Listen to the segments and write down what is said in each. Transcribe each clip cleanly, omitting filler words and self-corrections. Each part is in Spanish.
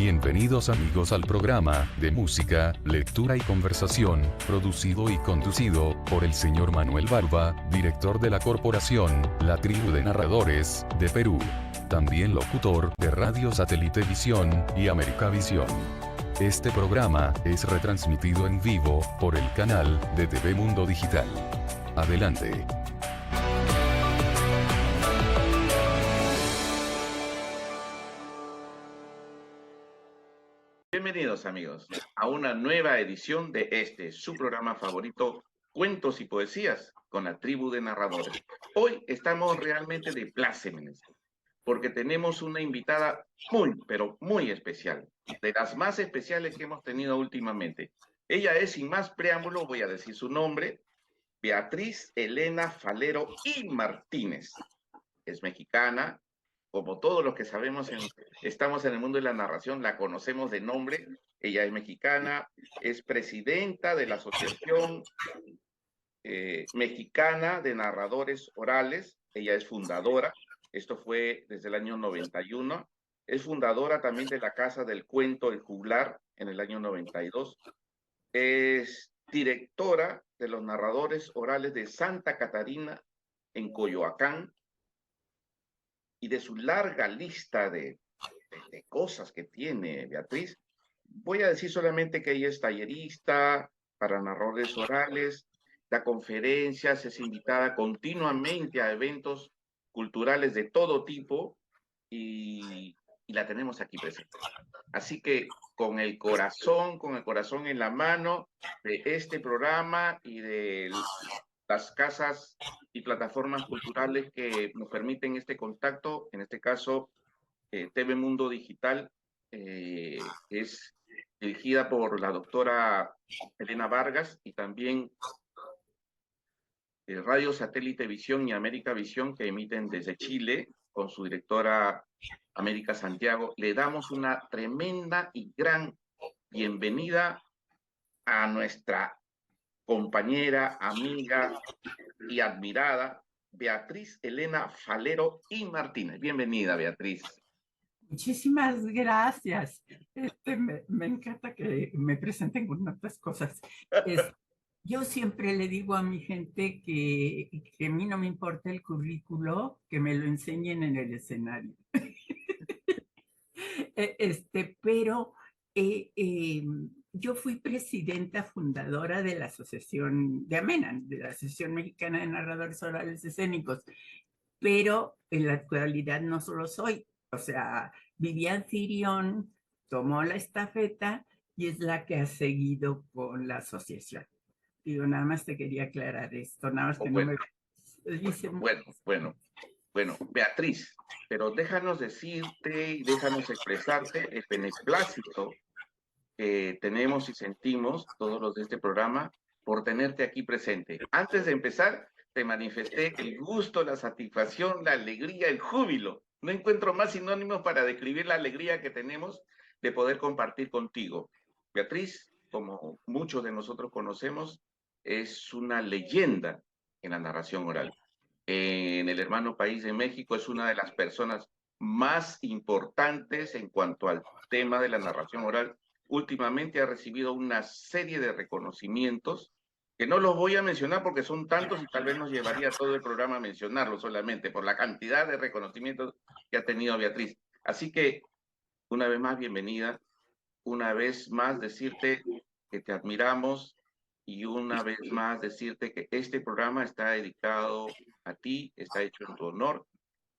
Bienvenidos amigos al programa de música, lectura y conversación, producido y conducido por el señor Manuel Barba, director de la corporación La Tribu de Narradores de Perú. También locutor de Radio Satélite Visión y América Visión. Este programa es retransmitido en vivo por el canal de TV Mundo Digital. Adelante. Bienvenidos amigos a una nueva edición de su programa favorito, Cuentos y Poesías con la Tribu de Narradores. Hoy estamos realmente de plácemes porque tenemos una invitada muy, pero muy especial, de las más especiales que hemos tenido últimamente. Ella es, sin más preámbulo, voy a decir su nombre, Beatriz Elena Falero y Martínez. Es mexicana. Como todos los que sabemos, estamos en el mundo de la narración, la conocemos de nombre. Ella es mexicana, es presidenta de la Asociación Mexicana de Narradores Orales. Ella es fundadora, esto fue desde el año 91. Es fundadora también de la Casa del Cuento El Juglar en el año 92. Es directora de los narradores orales de Santa Catarina en Coyoacán. Y de su larga lista de cosas que tiene Beatriz, voy a decir solamente que ella es tallerista para narradores orales, da conferencias, es invitada continuamente a eventos culturales de todo tipo y la tenemos aquí presente. Así que con el corazón en la mano de este programa y de las casas y plataformas culturales que nos permiten este contacto, en este caso TV Mundo Digital, es dirigida por la doctora Elena Vargas, y también Radio Satélite Visión y América Visión, que emiten desde Chile, con su directora América Santiago. Le damos una tremenda y gran bienvenida a nuestra compañera, amiga y admirada Beatriz Elena Falero y Martínez. Bienvenida, Beatriz. Muchísimas gracias. Me encanta que me presenten con otras cosas. Yo siempre le digo a mi gente que a mí no me importa el currículo, que me lo enseñen en el escenario. Pero yo fui presidenta fundadora de la Asociación de AMENAN, de la Asociación Mexicana de Narradores Orales Escénicos, pero en la actualidad no solo soy, o sea, Vivian Cirión tomó la estafeta y es la que ha seguido con la asociación. Digo, nada más te quería aclarar esto, nada más que bueno, no me dice. Bueno, Beatriz, pero déjanos decirte y déjanos expresarte el beneplácito que tenemos y sentimos todos los de este programa por tenerte aquí presente. Antes de empezar, te manifesté el gusto, la satisfacción, la alegría, el júbilo. No encuentro más sinónimos para describir la alegría que tenemos de poder compartir contigo. Beatriz, como muchos de nosotros conocemos, es una leyenda en la narración oral. En el hermano país de México es una de las personas más importantes en cuanto al tema de la narración oral. Últimamente ha recibido una serie de reconocimientos que no los voy a mencionar porque son tantos y tal vez nos llevaría todo el programa a mencionarlos solamente por la cantidad de reconocimientos que ha tenido Beatriz. Así que, una vez más, bienvenida. Una vez más, decirte que te admiramos y una vez más decirte que este programa está dedicado a ti, está hecho en tu honor.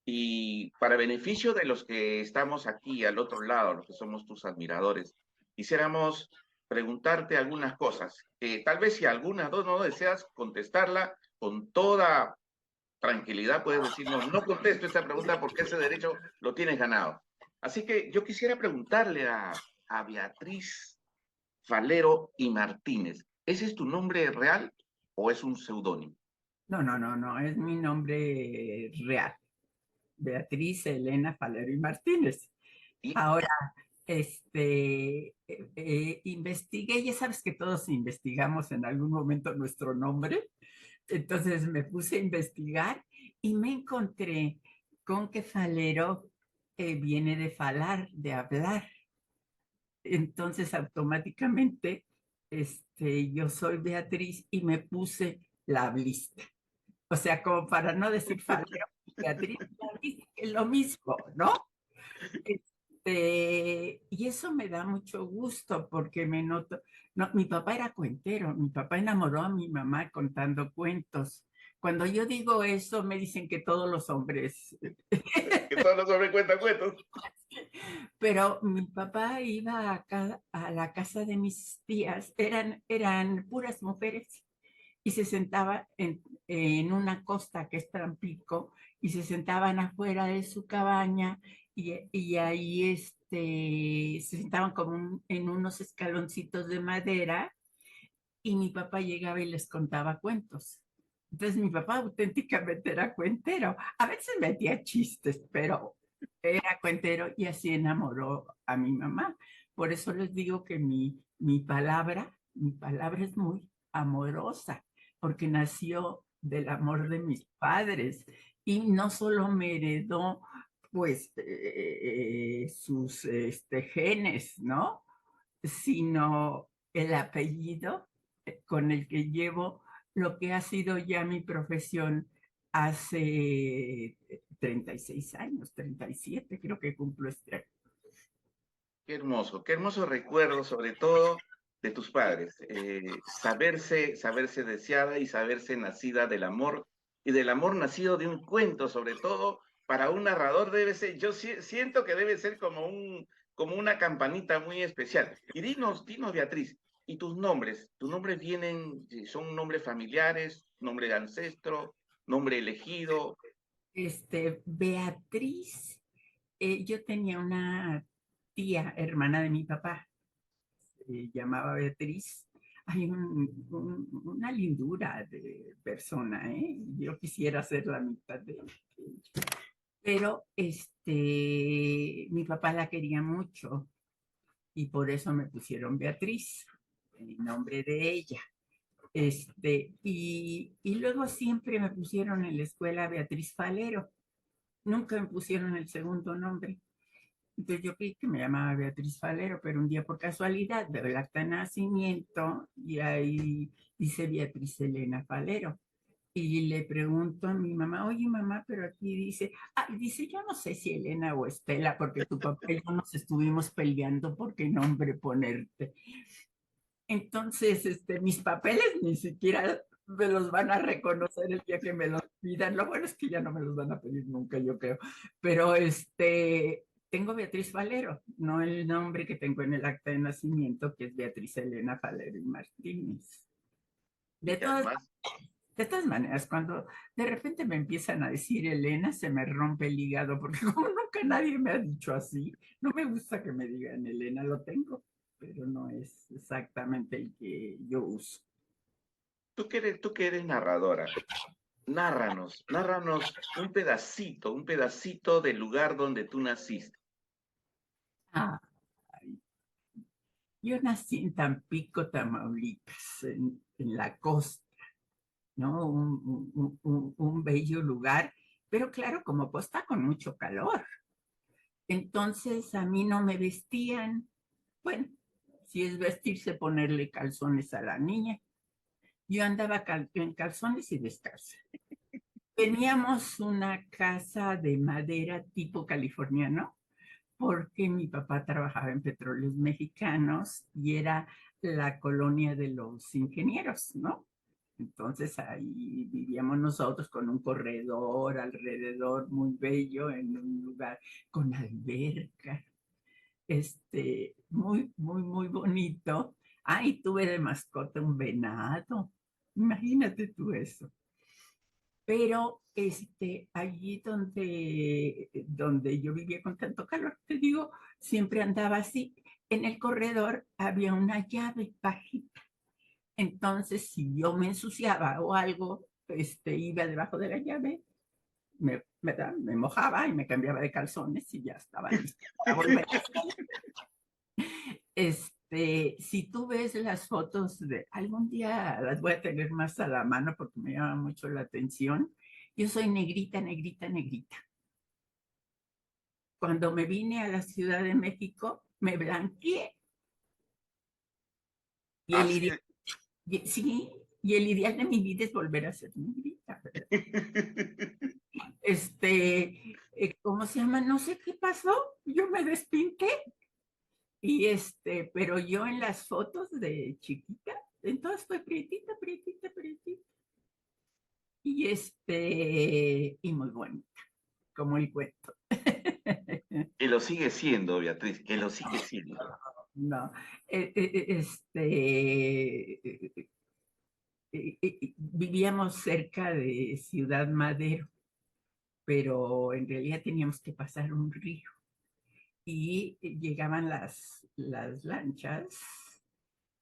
Y para beneficio de los que estamos aquí al otro lado, los que somos tus admiradores, quisiéramos preguntarte algunas cosas. Tal vez si algunas dos no deseas contestarla con toda tranquilidad, puedes decirnos, no contesto esa pregunta porque ese derecho lo tienes ganado. Así que yo quisiera preguntarle a Beatriz Falero y Martínez, ¿ese es tu nombre real o es un seudónimo? No, es mi nombre real. Beatriz Elena Falero y Martínez. ¿Y? Ahora, investigué, ya sabes que todos investigamos en algún momento nuestro nombre, entonces me puse a investigar y me encontré con que Falero viene de falar, de hablar. Entonces automáticamente yo soy Beatriz y me puse la Blista. O sea, como para no decir Falero, Beatriz la Blista, que es lo mismo, ¿no? Y eso me da mucho gusto porque me noto. No, mi papá era cuentero, mi papá enamoró a mi mamá contando cuentos. Cuando yo digo eso, me dicen que todos los hombres, Que todos los hombres cuentan cuentos. pero mi papá iba a la casa de mis tías, eran puras mujeres, y se sentaba en una costa que es Tampico, y se sentaban afuera de su cabaña, y ahí se sentaban como en unos escaloncitos de madera, y mi papá llegaba y les contaba cuentos. Entonces mi papá auténticamente era cuentero. A veces metía chistes, pero era cuentero y así enamoró a mi mamá. Por eso les digo que mi palabra es muy amorosa, porque nació del amor de mis padres y no solo me heredó pues sus genes, ¿no? Sino el apellido con el que llevo lo que ha sido ya mi profesión hace 36 años, 37 creo que cumplo este año. Qué hermoso recuerdo, sobre todo de tus padres. Saberse deseada y saberse nacida del amor, y del amor nacido de un cuento, sobre todo para un narrador debe ser, yo siento que debe ser como una campanita muy especial. Y dinos, Beatriz, ¿y tus nombres vienen, son nombres familiares, nombre de ancestro, nombre elegido? Beatriz, yo tenía una tía, hermana de mi papá, se llamaba Beatriz. Hay una lindura de persona, ¿eh? Yo quisiera ser la mitad de ella. Pero mi papá la quería mucho y por eso me pusieron Beatriz, en nombre de ella. Y luego siempre me pusieron en la escuela Beatriz Falero. Nunca me pusieron el segundo nombre. Entonces yo creí que me llamaba Beatriz Falero, pero un día por casualidad veo el acta de nacimiento y ahí dice Beatriz Elena Falero. Y le pregunto a mi mamá, oye mamá, pero aquí dice, yo no sé si Elena o Estela, porque tu papá y yo nos estuvimos peleando por qué nombre ponerte. Entonces, mis papeles ni siquiera me los van a reconocer el día que me los pidan. Lo bueno es que ya no me los van a pedir nunca, yo creo. Pero tengo Beatriz Valero, no el nombre que tengo en el acta de nacimiento, que es Beatriz Elena Valero y Martínez. Y De que todas, además de todas maneras, cuando de repente me empiezan a decir Elena, se me rompe el hígado, porque como nunca nadie me ha dicho así, no me gusta que me digan Elena, lo tengo, pero no es exactamente el que yo uso. tú que eres narradora, narranos un pedacito del lugar donde tú naciste. Ah, yo nací en Tampico, Tamaulipas, en la costa, ¿no? Un bello lugar, pero claro, como costa con mucho calor. Entonces a mí no me vestían, bueno, si es vestirse, ponerle calzones a la niña. Yo andaba en calzones y descalza. Teníamos una casa de madera tipo californiano, porque mi papá trabajaba en Petróleos Mexicanos y era la colonia de los ingenieros, ¿no? Entonces ahí vivíamos nosotros con un corredor alrededor muy bello en un lugar con alberca, muy, muy, muy bonito. Ah, y tuve de mascota un venado. Imagínate tú eso. Pero allí donde yo vivía con tanto calor, te digo, siempre andaba así. En el corredor había una llave bajita. Entonces, si yo me ensuciaba o algo, iba debajo de la llave, me mojaba y me cambiaba de calzones y ya estaba lista para volver. Si tú ves las fotos algún día las voy a tener más a la mano porque me llama mucho la atención. Yo soy negrita, negrita, negrita. Cuando me vine a la Ciudad de México, me blanqueé Y el Así ideal, sí, y el ideal de mi vida es volver a ser negrita. ¿Cómo se llama? No sé qué pasó, yo me despinté. Pero yo en las fotos de chiquita, entonces fue prietita, prietita, prietita. Y muy bonita, como el cuento. que lo sigue siendo, Beatriz, que lo sigue siendo. No, eh, eh, este, vivíamos cerca de Ciudad Madero, pero en realidad teníamos que pasar un río y llegaban las lanchas.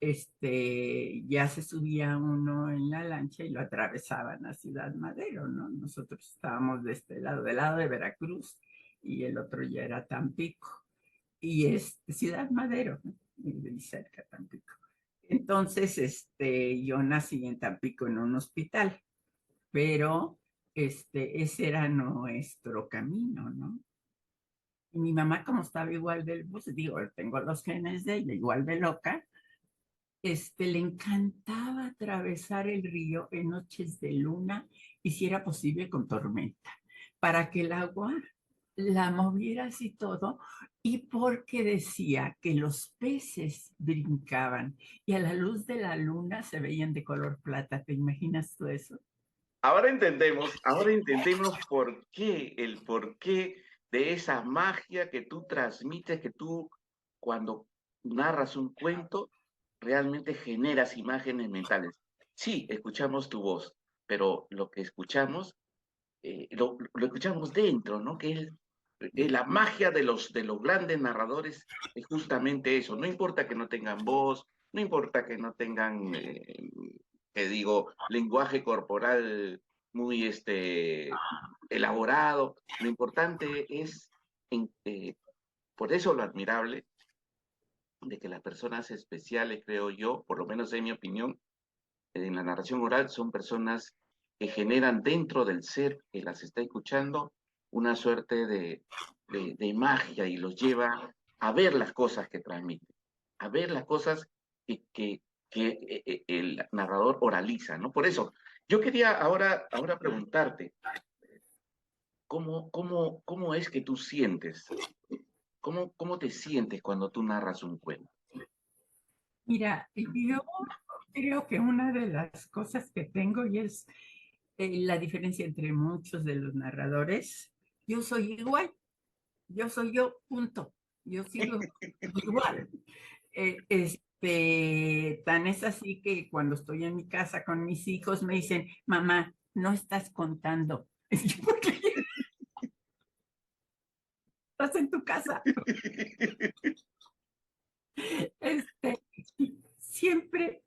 Ya se subía uno en la lancha y lo atravesaban a Ciudad Madero, ¿no? Nosotros estábamos de este lado, del lado de Veracruz, y el otro ya era Tampico. Y Ciudad Madero, ¿no? Y cerca Tampico. Entonces, yo nací en Tampico en un hospital, pero ese era nuestro camino, ¿no? Y mi mamá, como estaba igual del, pues digo, tengo los genes de ella, igual de loca, le encantaba atravesar el río en noches de luna y si era posible con tormenta, para que el agua la moviera así todo y porque decía que los peces brincaban y a la luz de la luna se veían de color plata. ¿Te imaginas tú eso? Ahora entendemos el porqué de esa magia que tú transmites, que tú cuando narras un cuento realmente generas imágenes mentales. Sí, escuchamos tu voz, pero lo que escuchamos, lo escuchamos dentro, ¿no? Que la magia de los grandes narradores es justamente eso. No importa que no tengan voz, no importa que no tengan, que digo, lenguaje corporal muy elaborado. Lo importante es, por eso lo admirable de que las personas especiales, creo yo, por lo menos en mi opinión, en la narración oral, son personas que generan dentro del ser que las está escuchando una suerte de magia y los lleva a ver las cosas que transmiten, a ver las cosas que el narrador oraliza, ¿no? Por eso, yo quería ahora preguntarte, ¿cómo es que tú sientes? ¿Cómo te sientes cuando tú narras un cuento? Mira, yo creo que una de las cosas que tengo y es la diferencia entre muchos de los narradores, yo soy igual, yo soy yo, punto. Yo sigo igual. Tan es así que cuando estoy en mi casa con mis hijos me dicen, mamá, no estás contando. ¿Por qué estás en tu casa? Este, siempre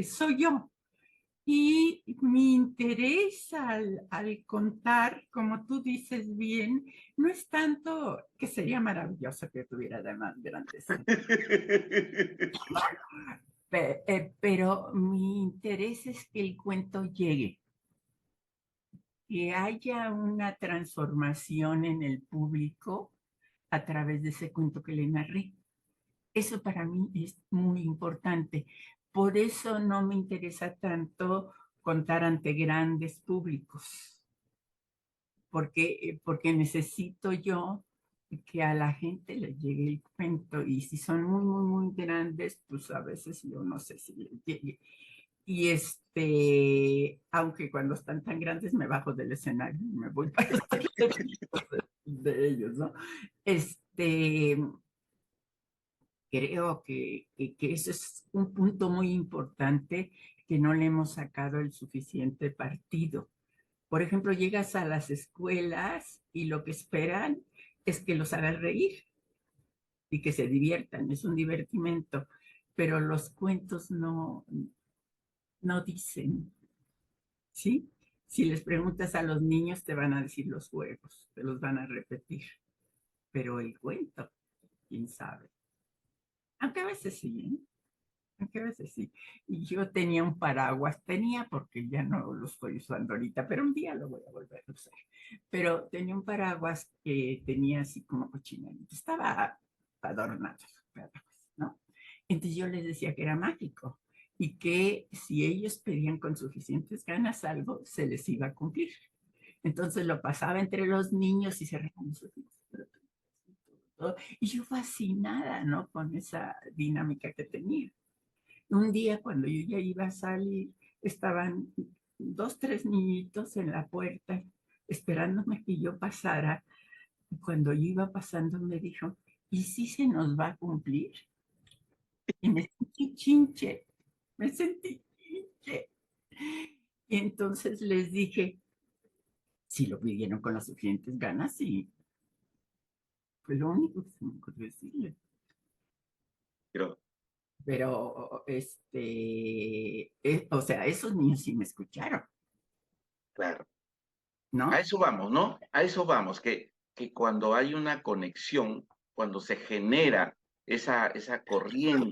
soy yo. Y mi interés al contar, como tú dices bien, no es tanto que sería maravilloso que tuviera además grandes, pero mi interés es que el cuento llegue, que haya una transformación en el público a través de ese cuento que le narré. Eso para mí es muy importante. Por eso no me interesa tanto contar ante grandes públicos, porque necesito yo que a la gente le llegue el cuento y si son muy, muy, muy grandes, pues a veces yo no sé si les llegue. Y aunque cuando están tan grandes me bajo del escenario y me voy para de ellos, ¿no? Este, Creo que eso es un punto muy importante que no le hemos sacado el suficiente partido. Por ejemplo, llegas a las escuelas y lo que esperan es que los hagas reír y que se diviertan, es un divertimento, pero los cuentos no dicen, ¿sí? Si les preguntas a los niños te van a decir los juegos, te los van a repetir, pero el cuento, quién sabe. Aunque a veces sí, ¿eh? Aunque a veces sí. Y yo tenía un paraguas, tenía porque ya no lo estoy usando ahorita, pero un día lo voy a volver a usar. Pero tenía un paraguas que tenía así como cochinero, estaba adornado, ¿no? Entonces yo les decía que era mágico y que si ellos pedían con suficientes ganas algo, se les iba a cumplir. Entonces lo pasaba entre los niños y se reían los ojitos, y yo fascinada, ¿no? Con esa dinámica que tenía. Un día cuando yo ya iba a salir, estaban dos, tres niñitos en la puerta esperándome que yo pasara. Y cuando yo iba pasando me dijo, ¿y si se nos va a cumplir? Y me sentí chinche, me sentí chinche. Y entonces les dije, si lo pidieron con las suficientes ganas, y fue lo único que se me ocurrió decirle. Pero, Pero, o sea, esos niños sí me escucharon, claro, a ¿no? eso vamos, ¿no? A eso vamos, que cuando hay una conexión, cuando se genera esa corriente,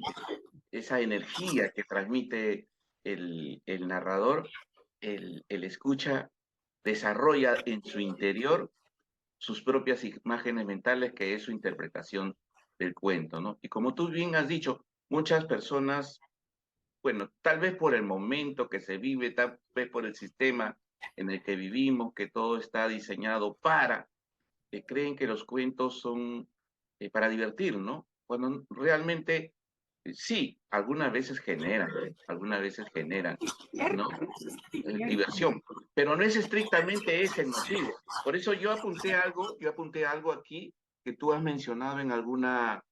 esa energía que transmite el narrador, el escucha desarrolla en su interior sus propias imágenes mentales, que es su interpretación del cuento, ¿no? Y como tú bien has dicho, muchas personas, bueno, tal vez por el momento que se vive, tal vez por el sistema en el que vivimos, que todo está diseñado para, que creen que los cuentos son para divertir, ¿no? Cuando realmente sí, algunas veces generan, Es cierto, ¿no? es cierto. Diversión, pero no es estrictamente ese el motivo. Por eso yo apunté algo aquí que tú has mencionado en alguna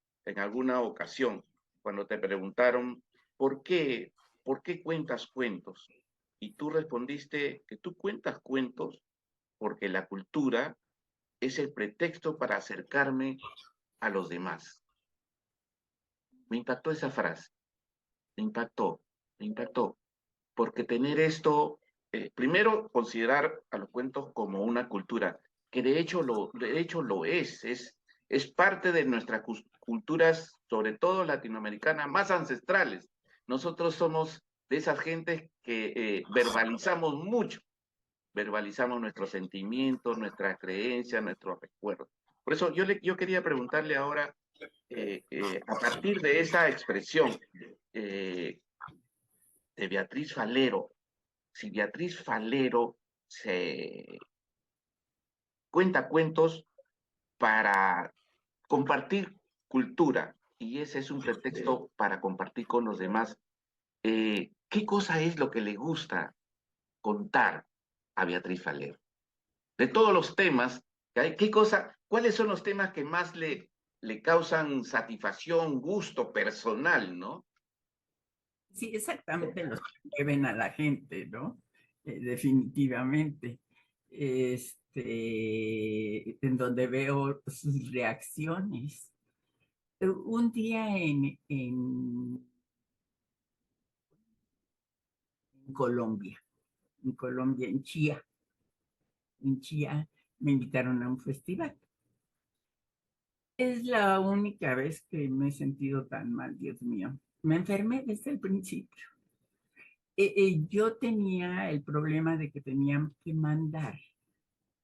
ocasión, cuando te preguntaron, ¿por qué, ¿por qué cuentas cuentos? Y tú respondiste que tú cuentas cuentos porque la cultura es el pretexto para acercarme a los demás. Me impactó esa frase, me impactó, me impactó. Porque tener esto, primero considerar a los cuentos como una cultura, que de hecho lo es parte de nuestras culturas, sobre todo latinoamericanas, más ancestrales. Nosotros somos de esas gentes que verbalizamos mucho, verbalizamos nuestros sentimientos, nuestras creencias, nuestros recuerdos. Por eso yo quería preguntarle ahora, a partir de esa expresión eh, de Beatriz Falero, si Beatriz Falero se cuenta cuentos para compartir cultura y ese es un pretexto para compartir con los demás, ¿qué cosa es lo que le gusta contar a Beatriz Falero? De todos los temas que hay, cuáles son los temas que más le causan satisfacción, gusto personal, ¿no? Sí, exactamente los que ven a la gente, ¿no? Definitivamente. En donde veo sus reacciones. Un día en Colombia, en Chía, me invitaron a un festival. Es la única vez que me he sentido tan mal, Dios mío. Me enfermé desde el principio. Yo tenía el problema de que tenían que mandar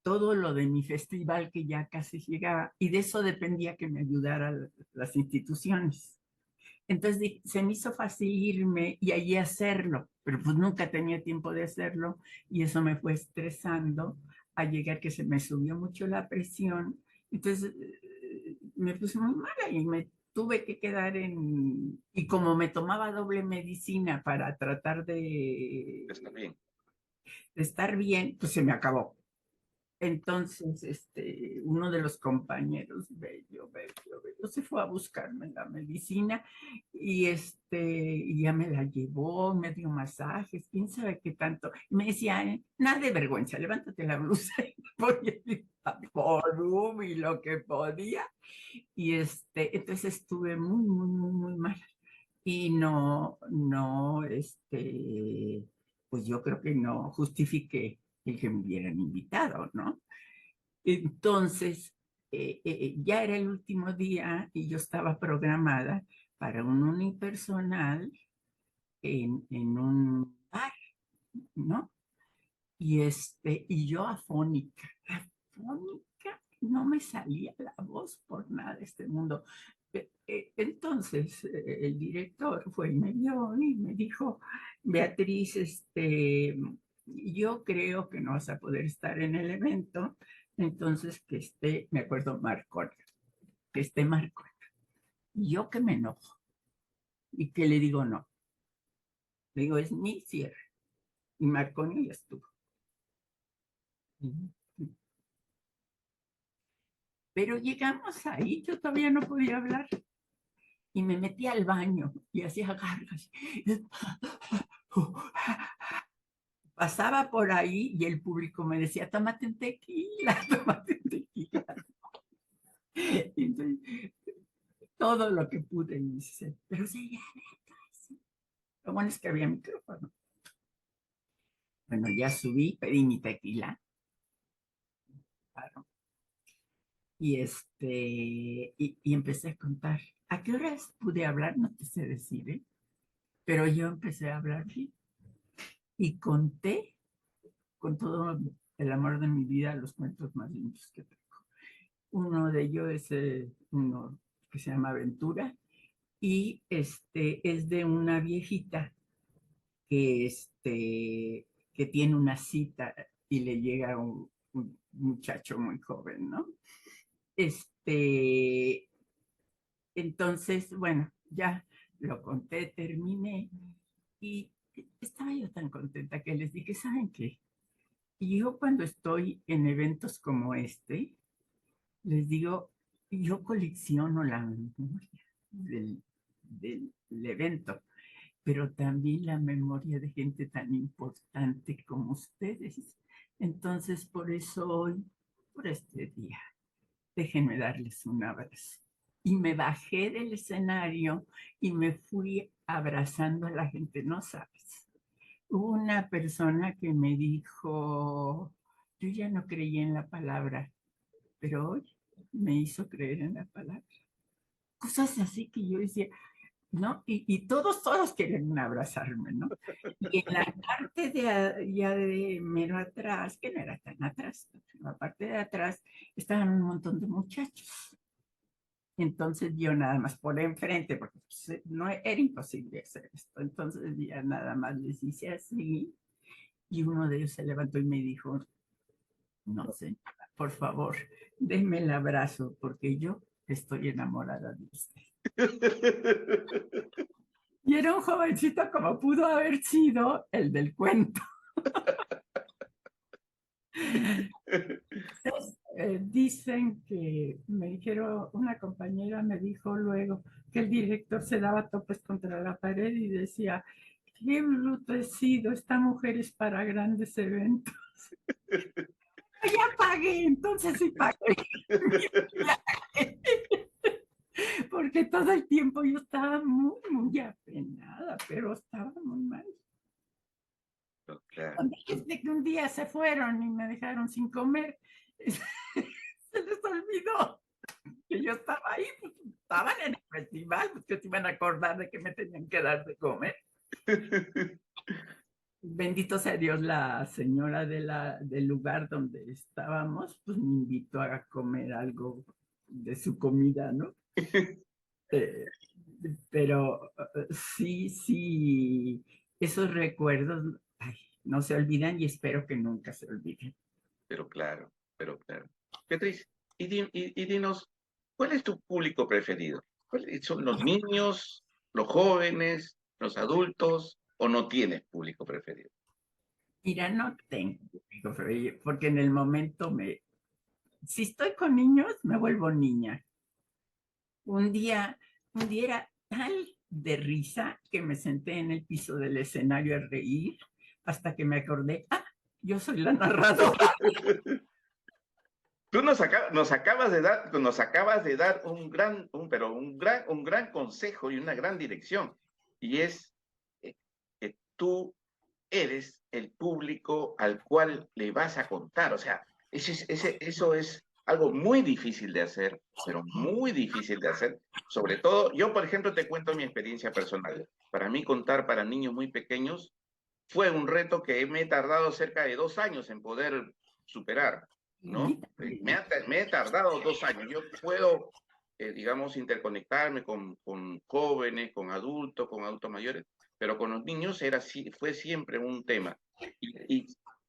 todo lo de mi festival que ya casi llegaba y de eso dependía que me ayudaran las instituciones. Entonces se me hizo fácil irme y allí hacerlo, pero pues nunca tenía tiempo de hacerlo y eso me fue estresando a llegar que se me subió mucho la presión. Entonces me puse muy mala y me tuve que quedar y como me tomaba doble medicina para tratar Está bien. de estar bien, pues se me acabó. Entonces, uno de los compañeros, bello, se fue a buscarme la medicina y ya me la llevó, me dio masajes, quién sabe qué tanto. Me decía, nada de vergüenza, levántate la blusa y ponía por y lo que podía. Y entonces estuve muy, muy, muy, muy mal. Y no, pues yo creo que no justifiqué el que me hubieran invitado, ¿no? Entonces, ya era el último día y yo estaba programada para un unipersonal en un bar, ¿no? Y yo afónica, no me salía la voz por nada de este mundo. Entonces, el director fue y me vio y me dijo, Beatriz, yo creo que no vas a poder estar en el evento, entonces que esté, me acuerdo, Marcona, que esté Marcona. Y yo que me enojo y que le digo no. Le digo, es mi cierre. Y Marcona ya estuvo. Pero llegamos ahí, yo todavía no podía hablar. Y me metí al baño y hacía gargas. Pasaba por ahí y el público me decía, tómate un tequila, tómate un tequila. Entonces, todo lo que pude hice, pero seguía adentro. Lo bueno es que había micrófono. Bueno, ya subí, pedí mi tequila. Claro. Y empecé a contar. ¿A qué horas pude hablar? No te sé decir, ¿eh? Pero yo empecé a hablar y conté con todo el amor de mi vida los cuentos más lindos que tengo. Uno de ellos es uno que se llama Aventura y es de una viejita que, que tiene una cita y le llega un muchacho muy joven, ¿no? Entonces, bueno, ya lo conté, terminé y estaba yo tan contenta que les dije, ¿saben qué? Y yo cuando estoy en eventos como les digo, yo colecciono la memoria del evento, pero también la memoria de gente tan importante como ustedes. Entonces, por eso hoy, por este día, déjenme darles un abrazo. Y me bajé del escenario y me fui abrazando a la gente, no sabes. Hubo una persona que me dijo, yo ya no creía en la palabra, pero hoy me hizo creer en la palabra. Cosas así que yo decía, ¿no? Y todos querían abrazarme, ¿no? Y en la parte ya de mero atrás, que no era tan atrás, en la parte de atrás estaban un montón de muchachos. Entonces yo nada más por enfrente, porque no era imposible hacer esto. Entonces ya nada más les hice así y uno de ellos se levantó y me dijo, no sé, por favor, denme el abrazo porque yo estoy enamorada de usted. Y era un jovencito como pudo haber sido el del cuento. Entonces, dicen que me dijeron, una compañera me dijo luego que el director se daba topes contra la pared y decía, qué bruto he sido, esta mujer es para grandes eventos. Ya pagué, entonces sí pagué. Porque todo el tiempo yo estaba muy, muy apenada, pero estaba muy mal. Claro. Desde que un día se fueron y me dejaron sin comer, se les olvidó que yo estaba ahí, pues, estaban en el festival, pues que se iban a acordar de que me tenían que dar de comer. Bendito sea Dios, la señora del lugar donde estábamos, pues me invitó a comer algo de su comida, ¿no? Pero sí, esos recuerdos ay, no se olvidan y espero que nunca se olviden. Pero claro. Beatriz, y dinos, ¿cuál es tu público preferido? ¿Cuáles son los niños, los jóvenes, los adultos, o no tienes público preferido? Mira, no tengo, porque en el momento si estoy con niños, me vuelvo niña. Un día era tal de risa que me senté en el piso del escenario a reír hasta que me acordé, yo soy la narradora. Tú nos acabas de dar un gran consejo y una gran dirección, y es que tú eres el público al cual le vas a contar. O sea, eso es algo muy difícil de hacer, pero muy difícil de hacer. Sobre todo, yo, por ejemplo, te cuento mi experiencia personal. Para mí, contar para niños muy pequeños fue un reto que me he tardado cerca de 2 años en poder superar, ¿no? Me he tardado 2 años. Yo puedo digamos, interconectarme con jóvenes, con adultos mayores, pero con los niños fue siempre un tema.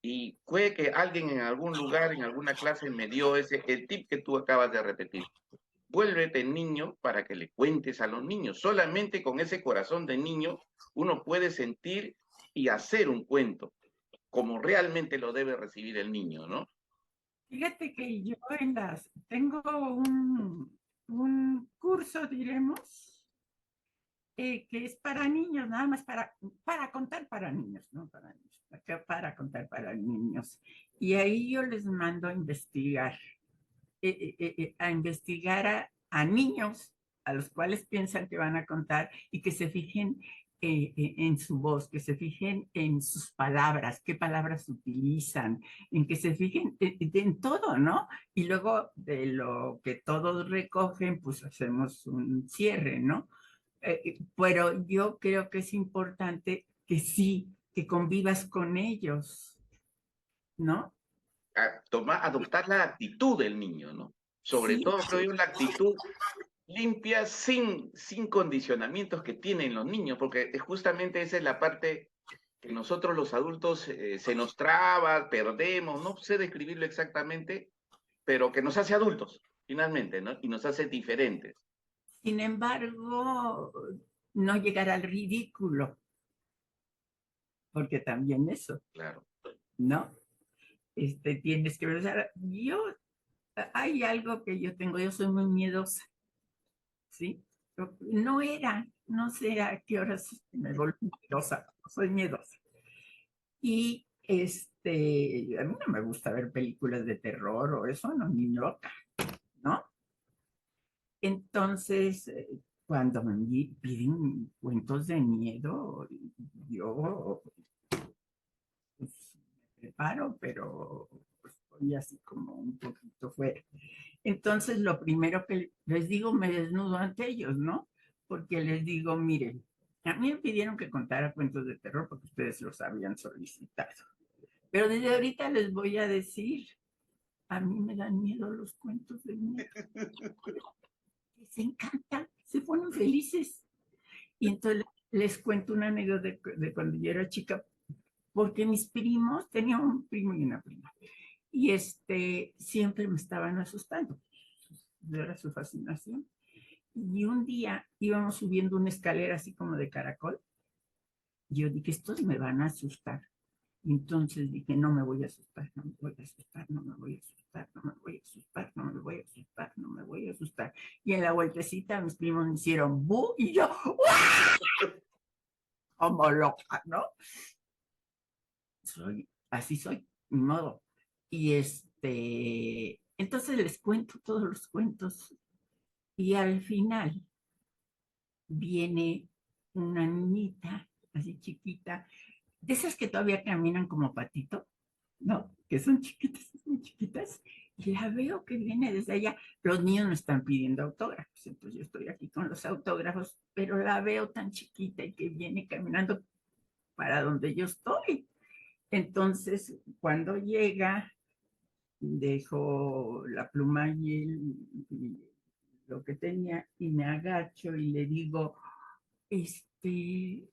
Y fue que alguien en algún lugar, en alguna clase, me dio el tip que tú acabas de repetir. Vuélvete niño para que le cuentes a los niños. Solamente con ese corazón de niño uno puede sentir y hacer un cuento, como realmente lo debe recibir el niño, ¿no? Fíjate que yo tengo un curso, diremos, que es para niños, nada más para contar para niños, no para niños, para contar para niños. Y ahí yo les mando a investigar a niños a los cuales piensan que van a contar y que se fijen en su voz, que se fijen en sus palabras, qué palabras utilizan, en que se fijen en todo, ¿no? Y luego de lo que todos recogen, pues hacemos un cierre, ¿no? Pero yo creo que es importante que sí, que convivas con ellos, ¿no? Adoptar la actitud del niño, ¿no? Sobre Sí, todo, creo yo, la actitud limpia, sin condicionamientos que tienen los niños, porque justamente esa es la parte que nosotros los adultos se nos traba, perdemos, no sé describirlo exactamente, pero que nos hace adultos, finalmente, ¿no? Y nos hace diferentes. sin embargo, no llegar al ridículo, porque también eso, Claro. ¿no? Tienes que ver, o sea, hay algo que yo tengo, yo soy muy miedosa, ¿sí? No sé a qué horas me volví miedosa, soy miedosa. Y a mí no me gusta ver películas de terror o eso, no, ni loca, ¿no? Entonces, cuando piden cuentos de miedo, yo pues, me preparo, pero pues, estoy así como un poquito fuera. Entonces, lo primero que les digo, me desnudo ante ellos, ¿no? Porque les digo, miren, a mí me pidieron que contara cuentos de terror porque ustedes los habían solicitado. Pero desde ahorita les voy a decir, a mí me dan miedo los cuentos de miedo. Les encanta, se ponen felices. Y entonces les cuento una anécdota de cuando yo era chica, porque mis primos, tenía un primo y una prima, y siempre me estaban asustando. Era su fascinación. Y un día íbamos subiendo una escalera así como de caracol. Yo dije, estos me van a asustar. Y entonces dije, no me voy a asustar, no me voy a asustar, no me voy a asustar, no me voy a asustar, no me voy a asustar, no me voy a asustar. Y en la vueltecita mis primos me hicieron bu y yo, ¡uah! Como loca, ¿no? Así soy, mi modo. Y entonces les cuento todos los cuentos y al final viene una niñita así chiquita, de esas que todavía caminan como patito, ¿no? Que son chiquitas, muy chiquitas, y la veo que viene desde allá. Los niños me están pidiendo autógrafos, entonces yo estoy aquí con los autógrafos, pero la veo tan chiquita y que viene caminando para donde yo estoy. Entonces, cuando llega, dejo la pluma y lo que tenía y me agacho y le digo, sí,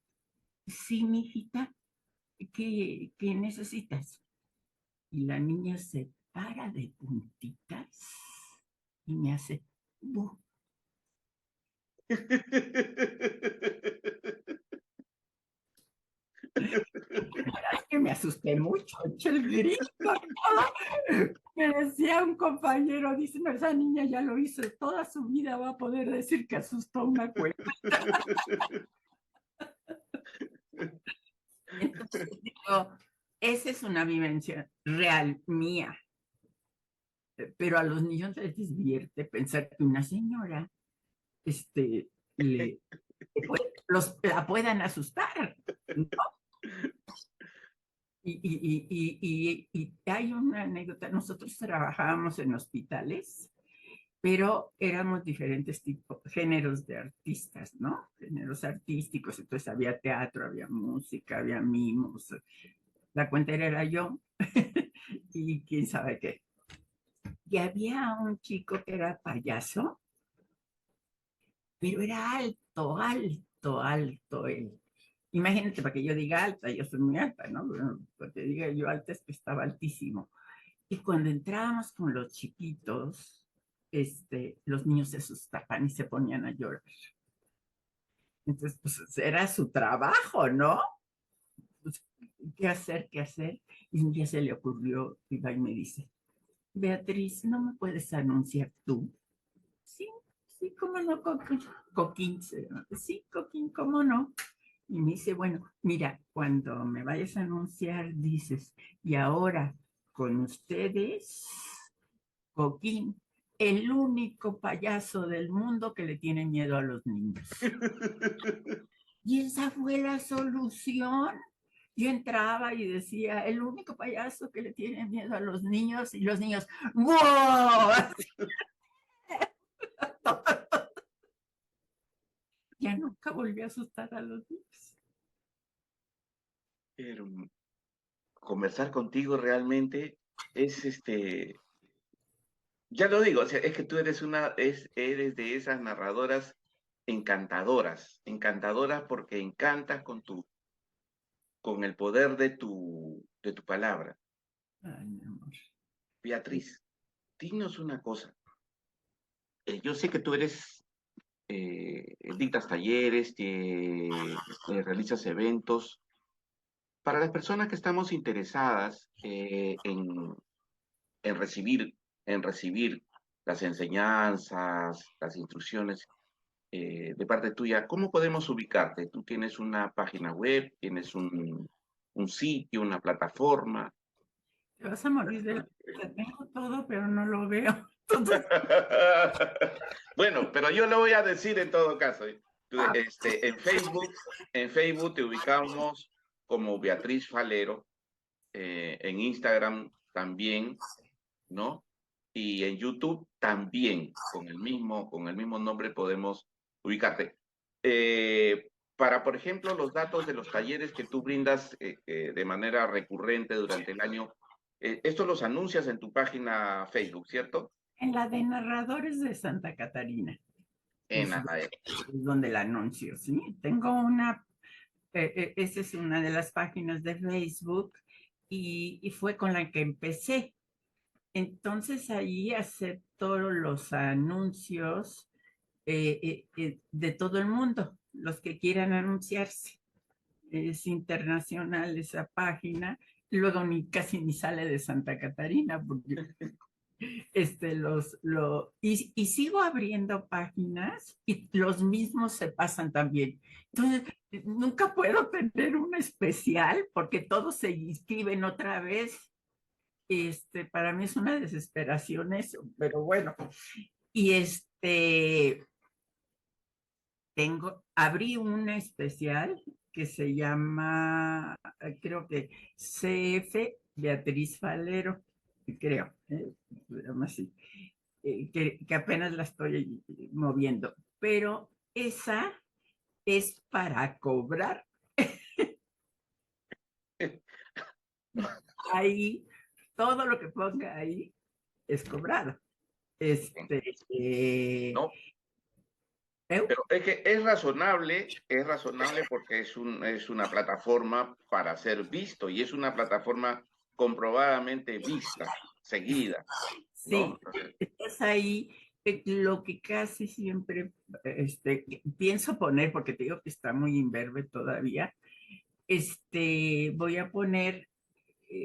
mijita, ¿qué necesitas? Y la niña se para de puntitas y me hace, "Bu". Es que me asusté mucho, eché el grito, todo. Me decía un compañero, dice, no, esa niña ya lo hizo toda su vida, va a poder decir que asustó a una cueva. Entonces digo, esa es una vivencia real mía, pero a los niños les divierte pensar que una señora le, la puedan asustar, ¿no? Y hay una anécdota, nosotros trabajábamos en hospitales, pero éramos diferentes tipos, géneros de artistas, ¿no? Géneros artísticos, entonces había teatro, había música, había mimos, la cuentera era yo, y quién sabe qué. Y había un chico que era payaso, pero era alto, alto, alto él. Imagínate, para que yo diga alta, yo soy muy alta, ¿no? Para que diga yo alta es que estaba altísimo. Y cuando entrábamos con los chiquitos, los niños se asustaban y se ponían a llorar. Entonces, pues era su trabajo, ¿no? Pues, ¿qué hacer, qué hacer? Y un día se le ocurrió, y va y me dice, Beatriz, ¿no me puedes anunciar tú? Sí, sí, cómo no, Coquín, sí, Coquín, cómo no. Y me dice, bueno, mira, cuando me vayas a anunciar, dices, y ahora con ustedes, Coquín, el único payaso del mundo que le tiene miedo a los niños. Y esa fue la solución. Yo entraba y decía, el único payaso que le tiene miedo a los niños, y los niños, ¡wow! Ya nunca volví a asustar a los niños. Pero conversar contigo realmente es ya lo digo, o sea, es que tú eres de esas narradoras encantadoras, encantadoras porque encantas con el poder de tu palabra. Ay, mi amor. Beatriz, dinos una cosa. Yo sé que tú dictas talleres, realizas eventos. Para las personas que estamos interesadas en recibir, en recibir las enseñanzas, las instrucciones de parte tuya, ¿cómo podemos ubicarte? ¿Tú tienes una página web, tienes un sitio, una plataforma? Te vas a morir de la risa. Tengo todo, pero no lo veo. Entonces, Bueno, pero yo lo voy a decir en todo caso. ah, En Facebook te ubicamos como Beatriz Falero, en Instagram también, ¿no? Y en YouTube también, con el mismo nombre podemos ubicarte. Para, por ejemplo, los datos de los talleres que tú brindas de manera recurrente durante el año, esto los anuncias en tu página Facebook, ¿cierto? en la de narradores de Santa Catarina, En es, la, es donde la anuncio, ¿sí? Tengo una, esa es una de las páginas de Facebook y fue con la que empecé. Entonces ahí acepto los anuncios de todo el mundo, los que quieran anunciarse. Es internacional esa página. Luego casi ni sale de Santa Catarina, porque y sigo abriendo páginas y los mismos se pasan también. Entonces, nunca puedo tener un especial porque todos se inscriben otra vez. Para mí es una desesperación eso, pero bueno. Y abrí una especial que se llama, creo que CF Beatriz Falero, creo, se llama así, que apenas la estoy moviendo, pero esa es para cobrar. Ahí, todo lo que ponga ahí es cobrado. ¿no? ¿Eh? Pero es razonable porque es una plataforma para ser visto y es una plataforma comprobadamente vista, seguida, ¿no? Sí, estás ahí. Lo que casi siempre pienso poner, porque te digo que está muy imberbe todavía, voy a poner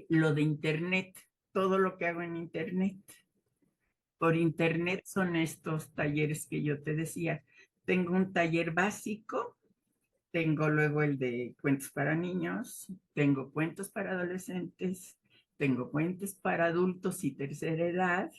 lo de internet, todo lo que hago en internet. Por internet son estos talleres que yo te decía. Tengo un taller básico, tengo luego el de cuentos para niños, tengo cuentos para adolescentes, tengo cuentos para adultos y tercera edad,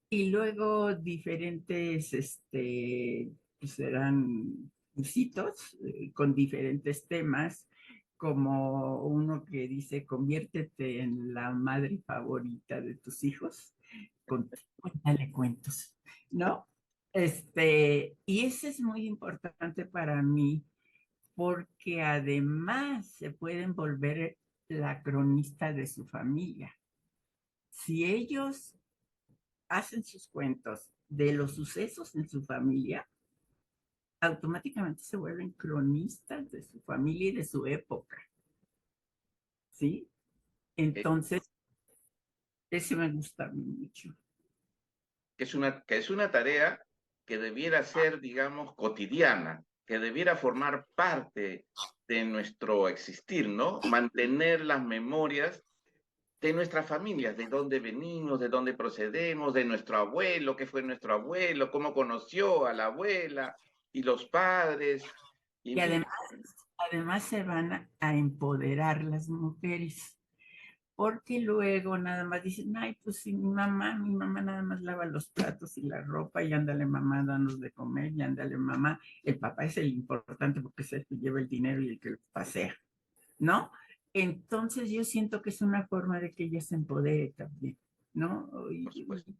y luego diferentes, pues serán cursitos con diferentes temas, como uno que dice, conviértete en la madre favorita de tus hijos, cuéntale cuentos, ¿no? Y ese es muy importante para mí, porque además se pueden volver la cronista de su familia. Si ellos hacen sus cuentos de los sucesos en su familia, automáticamente se vuelven cronistas de su familia y de su época, ¿sí? Eh, Entonces, ese me gusta mucho. que es una tarea que debiera ser, digamos, cotidiana, que debiera formar parte de nuestro existir, ¿no? Mantener las memorias de nuestras familias, de dónde venimos, de dónde procedemos, de nuestro abuelo, qué fue nuestro abuelo, cómo conoció a la abuela y los padres, y Y en fin. además se van a empoderar las mujeres, porque luego nada más dicen, ay, pues sí, mi mamá nada más lava los platos y la ropa, y ándale mamá, danos de comer, y ándale mamá, el papá es el importante porque es el que lleva el dinero y el que lo pasea, ¿no? Entonces yo siento que es una forma de que ella se empodere también, ¿no? Por supuesto.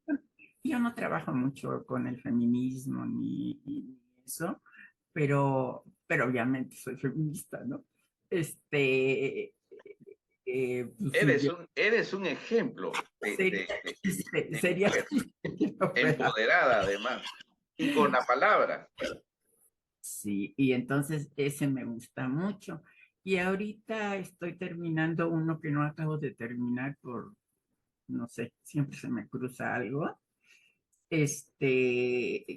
Yo no trabajo mucho con el feminismo ni eso, pero obviamente soy feminista, ¿no? Este, pues sí, Eres un ejemplo sería, de sería mujer, que no fuera. empoderada además, y con la palabra. Sí, y entonces ese me gusta mucho. Y ahorita estoy terminando uno que no acabo de terminar por, no sé, siempre se me cruza algo, que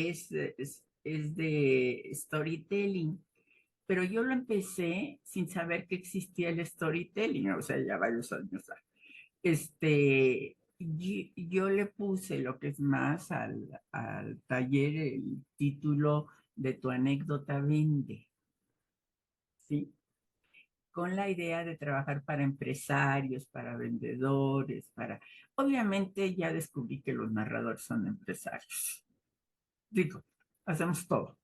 es de storytelling, pero yo lo empecé sin saber que existía el storytelling, o sea, ya varios años. Yo le puse lo que es más al taller el título de Tu anécdota vende, ¿sí? Con la idea de trabajar para empresarios, para vendedores, Obviamente ya descubrí que los narradores son empresarios. Digo, hacemos todo.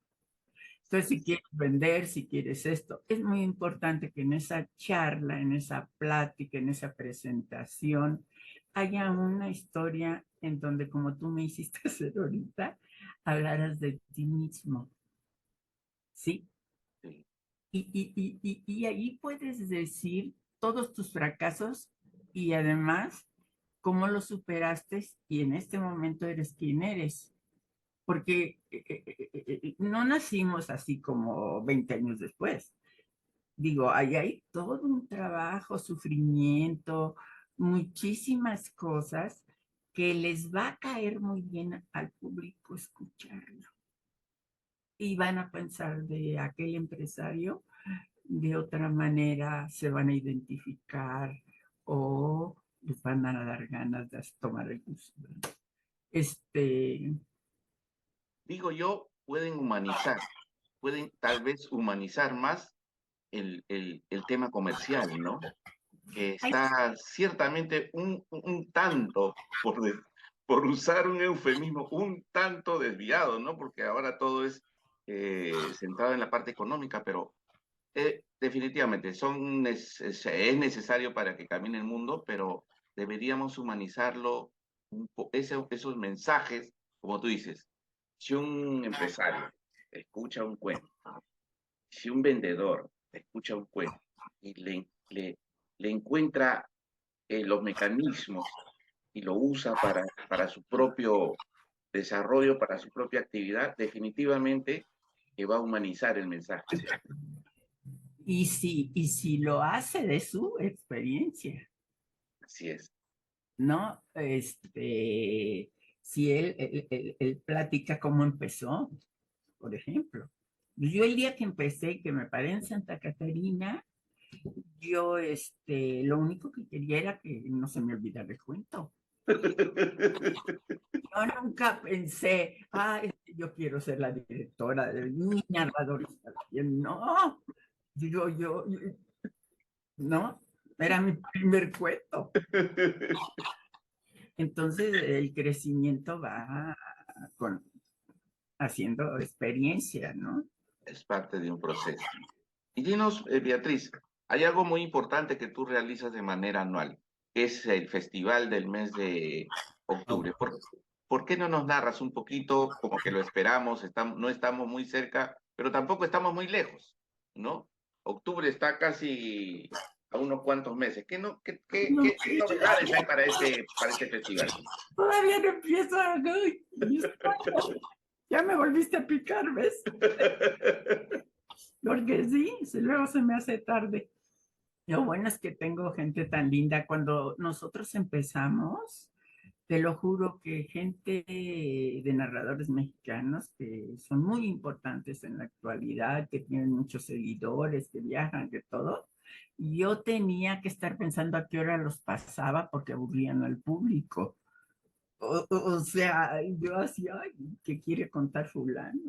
Entonces, si quieres vender, si quieres esto, es muy importante que en esa charla, en esa plática, en esa presentación, haya una historia en donde, como tú me hiciste hacer ahorita, hablaras de ti mismo, ¿sí? Sí. Y ahí puedes decir todos tus fracasos y además cómo los superaste y en este momento eres quien eres. Porque no nacimos así como 20 años después. Digo, ahí hay todo un trabajo, sufrimiento, muchísimas cosas que les va a caer muy bien al público escucharlo. Y van a pensar de aquel empresario de otra manera, se van a identificar o les van a dar ganas de tomar el gusto. Este, Digo yo, pueden tal vez humanizar más el tema comercial, ¿no? Que ay, está ciertamente un tanto, por usar un eufemismo, un tanto desviado, ¿no? Porque ahora todo es centrado en la parte económica, pero definitivamente es necesario para que camine el mundo, pero deberíamos humanizarlo, esos mensajes, como tú dices. Si un empresario escucha un cuento, si un vendedor escucha un cuento y le encuentra los mecanismos y lo usa para su propio desarrollo, para su propia actividad, definitivamente que va a humanizar el mensaje. y si lo hace de su experiencia, Así es. ¿no? Si él platica cómo empezó, por ejemplo. Yo el día que empecé, que me paré en Santa Catarina, yo, lo único que quería era que no se me olvidara el cuento. Yo nunca pensé, yo quiero ser la directora de mi narrador. No, no, era mi primer cuento. Entonces, el crecimiento va con, haciendo experiencia, ¿no? Es parte de un proceso. Y dinos, Beatriz, hay algo muy importante que tú realizas de manera anual, que es el festival del mes de octubre. ¿Por qué no nos narras un poquito, como que lo esperamos, no estamos muy cerca, pero tampoco estamos muy lejos, ¿no? Octubre está casi a unos cuantos meses. No, ¿Qué novedades hay para este festival? todavía no empieza. Ay, Ya me volviste a picar, ¿ves? Porque sí, luego se me hace tarde. Lo bueno es que tengo gente tan linda. Cuando nosotros empezamos, te lo juro que gente de narradores mexicanos que son muy importantes en la actualidad, que tienen muchos seguidores, que viajan, que todo, yo tenía que estar pensando a qué hora los pasaba porque aburrían al público. O sea, yo hacía, ay, ¿qué quiere contar fulano?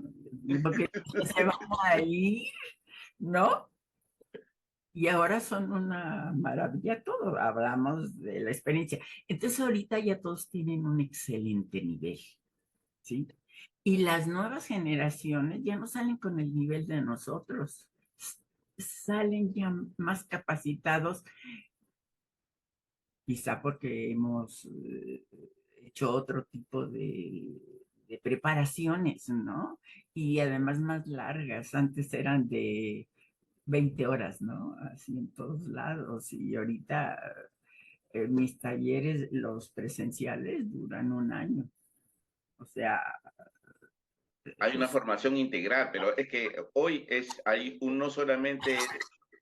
Porque se van a ir, ¿no? Y ahora son una maravilla todo, hablamos de la experiencia. Entonces ahorita ya todos tienen un excelente nivel, ¿sí? Y las nuevas generaciones ya no salen con el nivel de nosotros, salen ya más capacitados, quizá porque hemos hecho otro tipo de preparaciones, ¿no? Y además más largas, antes eran de 20 horas, ¿no? Así en todos lados. Y ahorita mis talleres, los presenciales, duran un año. O sea, Hay una es, formación integral, pero es que hoy hay no solamente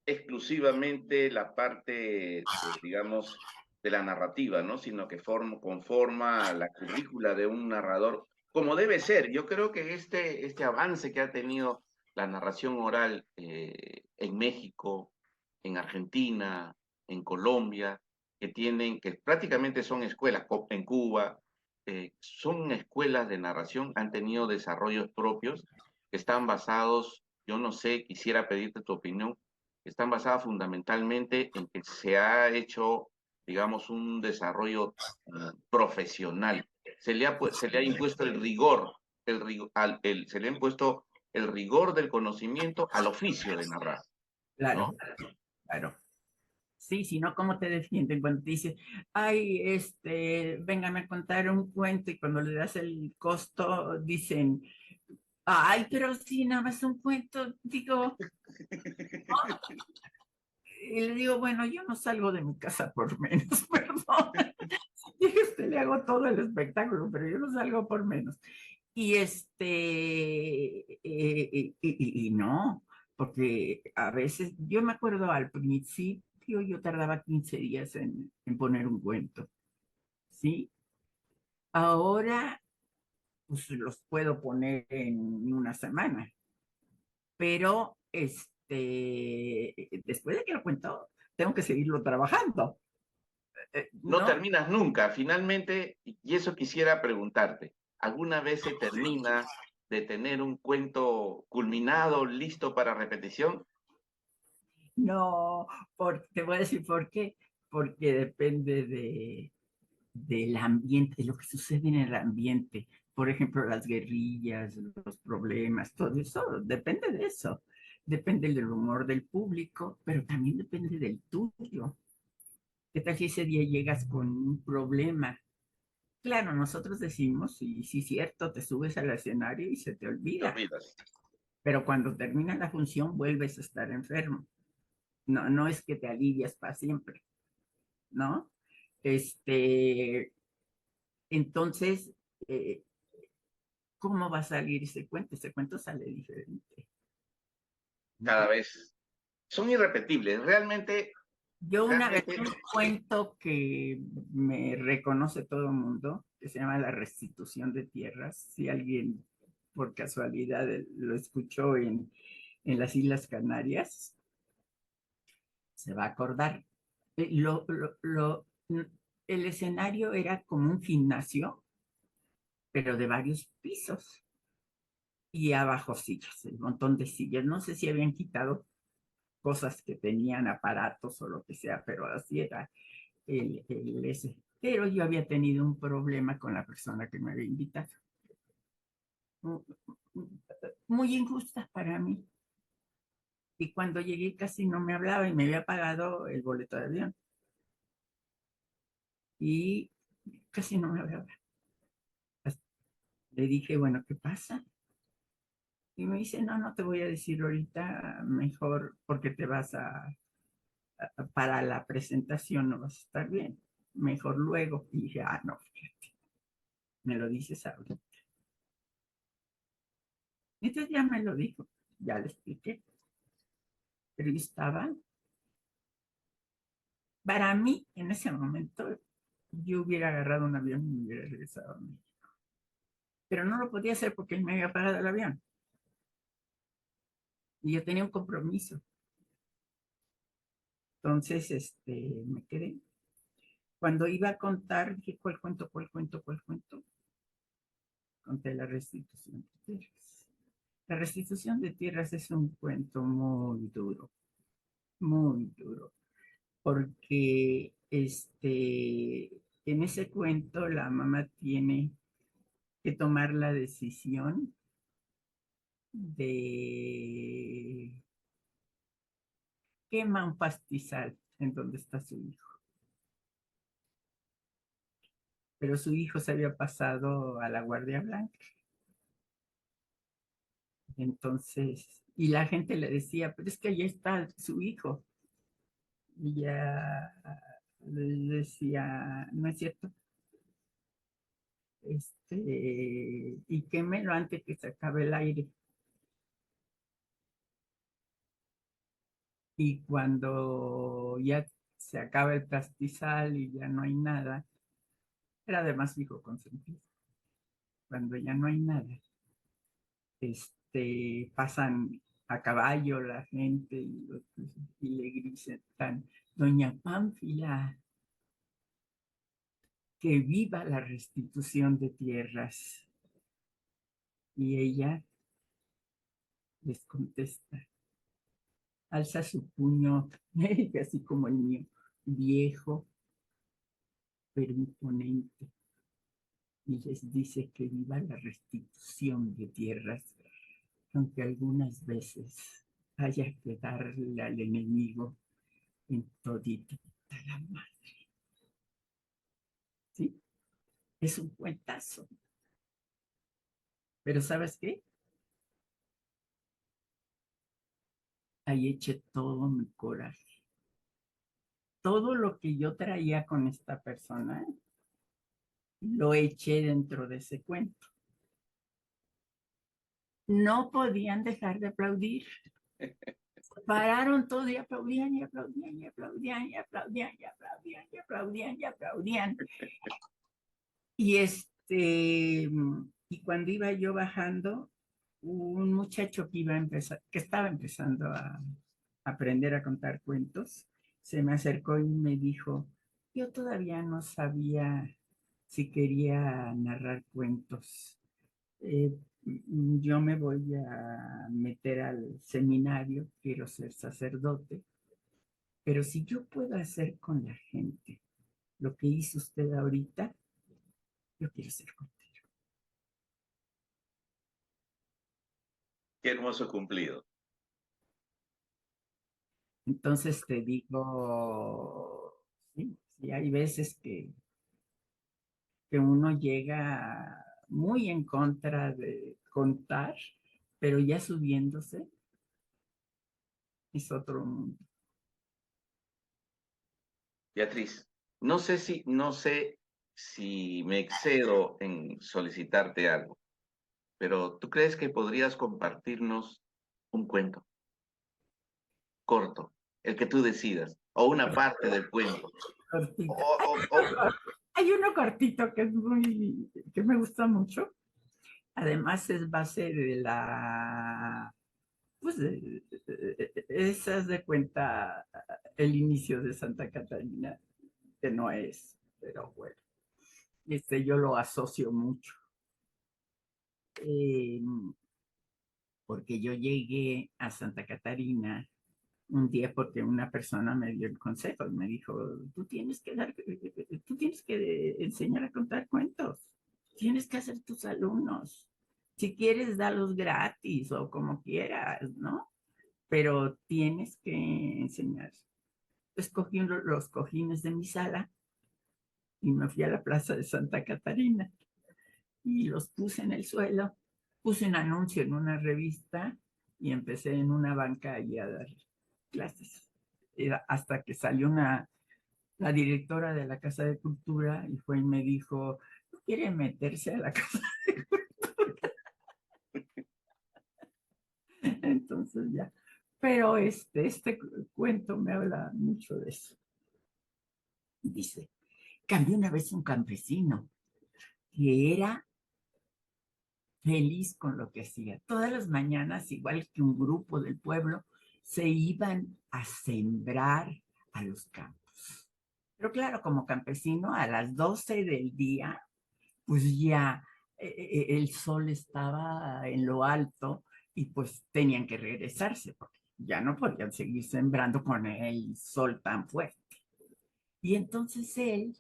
exclusivamente la parte, digamos, de la narrativa, ¿no? Sino que conforma la currícula de un narrador, como debe ser. Yo creo que este avance que ha tenido la narración oral en México, en Argentina, en Colombia, que prácticamente son escuelas, en Cuba, son escuelas de narración, han tenido desarrollos propios que están basados, yo no sé, quisiera pedirte tu opinión, están basadas fundamentalmente en que se ha hecho, digamos, un desarrollo profesional. Se le ha impuesto el rigor, se le ha impuesto el rigor del conocimiento al oficio de narrar, claro, ¿no? claro. Sí, si no, ¿cómo te defienden cuando te dicen, ay, véngame a contar un cuento y cuando le das el costo dicen, ay, pero si nada más un cuento, digo, y le digo, bueno, yo no salgo de mi casa por menos, perdón. Y a usted le hago todo el espectáculo, pero yo no salgo por menos. Y y no, porque a veces, yo me acuerdo al principio, yo tardaba 15 días en poner un cuento, ¿sí? Ahora, pues los puedo poner en una semana, pero después de que lo cuento, tengo que seguirlo trabajando, No ¿no? terminas nunca, finalmente, y eso quisiera preguntarte, ¿alguna vez se termina de tener un cuento culminado, listo para repetición? No, te voy a decir por qué, porque depende del ambiente, de lo que sucede en el ambiente. Por ejemplo, las guerrillas, los problemas, todo eso, depende de eso. Depende del humor del público, pero también depende del tuyo. ¿Qué tal si ese día llegas con un problema? Claro, nosotros decimos, y sí, cierto, te subes al escenario y se te Te olvida, olvidas. pero cuando termina la función vuelves a estar enfermo. No, no es que te alivias para siempre, ¿no? Este, entonces, eh, ¿cómo va a salir ese cuento? Ese cuento sale diferente, Cada ¿no? vez. Son irrepetibles, Yo una vez realmente, un cuento que me reconoce todo el mundo, que se llama La restitución de tierras, si alguien por casualidad lo escuchó en las Islas Canarias, se va a acordar. Eh, Lo, lo, lo, el escenario era como un gimnasio, pero de varios pisos y abajo sillas, un montón de sillas. No sé si habían quitado cosas que tenían aparatos o lo que sea, pero así era ese. Pero yo había tenido un problema con la persona que me había invitado. Muy injusta para mí. Y cuando llegué casi no me hablaba y me había pagado el boleto de avión. Y casi no me hablaba. Le dije, bueno, ¿qué pasa? Y me dice, no, no te voy a decir ahorita, mejor porque te vas para la presentación no vas a estar bien. Mejor luego. Y dije, ah, no, fíjate, me lo dices ahorita. Entonces ya me lo dijo, ya le expliqué. Pero yo estaba, para mí, en ese momento, yo hubiera agarrado un avión y me hubiera regresado a México. Pero no lo podía hacer porque él me había parado el avión. Y yo tenía un compromiso. Entonces, me quedé. Cuando iba a contar, dije, ¿cuál cuento, cuál cuento, cuál cuento? Conté la restitución de tierras. La restitución de tierras es un cuento muy duro, porque en ese cuento la mamá tiene que tomar la decisión de quema un pastizal en donde está su hijo. Pero su hijo se había pasado a la Guardia Blanca. Entonces, y la gente le decía, pero es que ahí está su hijo. Y ya le decía, no es cierto, y quémelo antes que se acabe el aire. Y cuando ya se acaba el pastizal y ya no hay nada, era además hijo consentido. Cuando ya no hay nada, pasan a caballo la gente y le gritan, Doña Pánfila, que viva la restitución de tierras. Y ella les contesta, alza su puño, así como el mío, viejo, pero imponente, y les dice que viva la restitución de tierras, aunque algunas veces haya que darle al enemigo en todita la madre. ¿Sí? Es un cuentazo. Pero ¿sabes qué? Ahí eché todo mi coraje. Todo lo que yo traía con esta persona, lo eché dentro de ese cuento. No podían dejar de aplaudir. Pararon todo y aplaudían y aplaudían y aplaudían y aplaudían y aplaudían y aplaudían y aplaudían. Y cuando iba yo bajando, un muchacho que iba a empezar, que estaba empezando a aprender a contar cuentos, se me acercó y me dijo, yo todavía no sabía si quería narrar cuentos. Yo me voy a meter al seminario, quiero ser sacerdote, pero si yo puedo hacer con la gente lo que hizo usted ahorita, yo quiero ser contero. Qué hermoso cumplido. Entonces te digo, sí, sí hay veces que uno llega muy en contra de contar, pero ya subiéndose es otro mundo. Beatriz, no sé si me excedo en solicitarte algo, pero ¿tú crees que podrías compartirnos un cuento corto, el que tú decidas, o una parte del cuento? O, Cortita. o- Hay uno cortito que me gusta mucho. Además es base de pues esas de cuenta el inicio de Santa Catarina, que no es, pero bueno, yo lo asocio mucho. Eh, Porque yo llegué a Santa Catarina un día porque una persona me dio el consejo y me dijo, tú tienes que enseñar a contar cuentos, tienes que hacer tus alumnos. Si quieres, dalos gratis o como quieras, ¿no? Pero tienes que enseñar. Escogí los cojines de mi sala y me fui a la plaza de Santa Catarina y los puse en el suelo. Puse un anuncio en una revista y empecé en una banca y a dar clases. Hasta que salió la directora de la Casa de Cultura y fue y me dijo, ¿no quiere meterse a la Casa de Cultura? Entonces ya. Pero este cuento me habla mucho de eso. Dice, cambió una vez un campesino que era feliz con lo que hacía. Todas las mañanas, igual que un grupo del pueblo, se iban a sembrar a los campos. Pero claro, como campesino, a las 12 del día, pues ya el sol estaba en lo alto y pues tenían que regresarse porque ya no podían seguir sembrando con el sol tan fuerte. Y entonces él